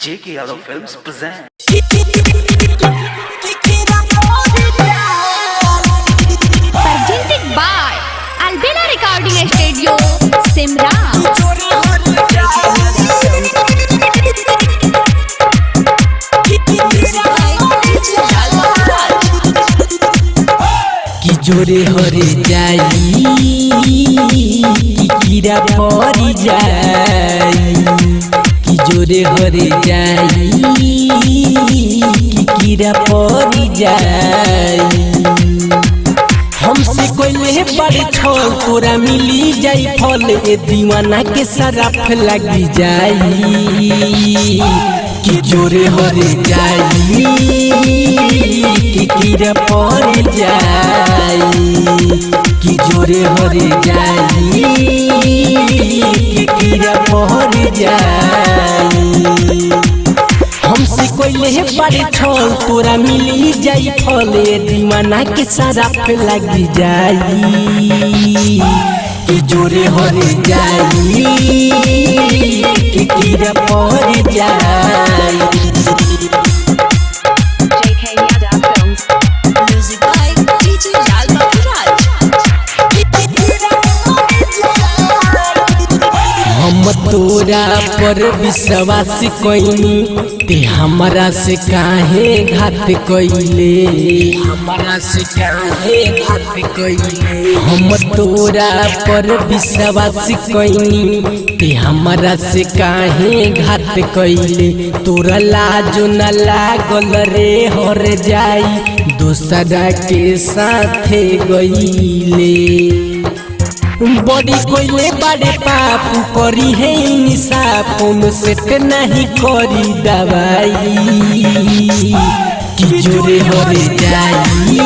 J.K. Yadav Films present. Presented by Albina Recording Studio, Simra. कि जोरे हरे जाई कि कीड़ा पड़ी जाई कि जोरे हरे जाई कि कीड़ा पड़ी जाई हमसे कोई बड़े छल तोरा मिली जाई फल ए दीवाना के सराफ लगी जाई कि जोरे हरे जाई कि कीड़ा पड़ जाई कि जोरे हरे जाई कि कीड़ा पड़ जाई हमसे कोई बड़े छल तोरा मिली जाई फल दीवाना के सराफ लगी जाई कि जोरे हरे जाई कि कीड़ा पड़ जाई। JK Yadav Films. Music by DJ Lalba Viraj. हम तोरा पर विश्वास कइनी ते हमरा से काहे घात कइले हमरा से काहे घात कइले हम तोरा पर विश्वास कइनी ते हमरा से काहे घात कइले तोरा लाज न लागल रे हर जाई दोसरा के साथे गइले बड़ी कोइले बड़े पाप करी है इंसाफ सेट नहीं करी दवाई कि जोरे हरे जाई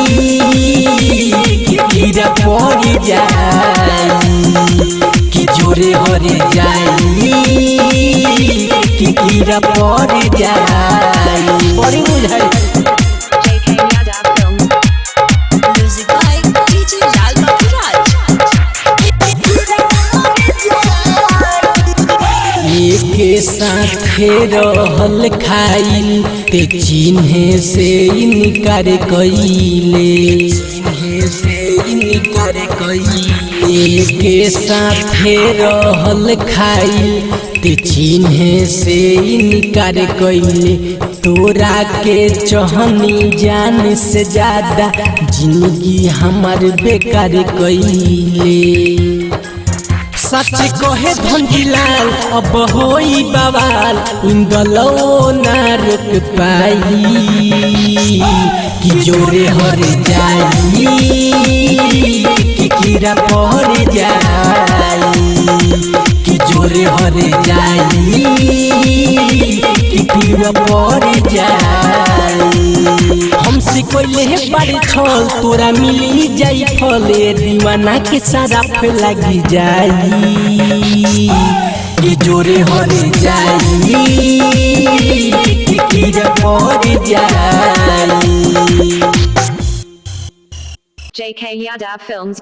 कि कीड़ा पड़ जाई कि जोरे हरे जाई कि कीड़ा पड़ जाई बड़ी बुझाई। JK Yadav Films. Music by DJ Lalba Viraj. एक साथे रहल खाइल ते चिन्हे से इनकार कइले एक साथे रहल खाइल ते चिन्हे से इनकार कइले तोरा के चहनी जान से ज्यादा जिंदगी हमार बेकार कइले सच कहे धनजीलाल अब होई बवाल इंदलो ना रुक पाई कि जोरे हरे जाई कि कीड़ा पड़ जाई कि जोरे हरे जाई कि कीड़ा पड़ जाई हमसे कोई बड़े छल तोरा मिली जाई फल दीवाना के सराफ लगी जाई कि जोरे हरे जाई कि कीड़ा पड़ जाई। JK Yadav Films.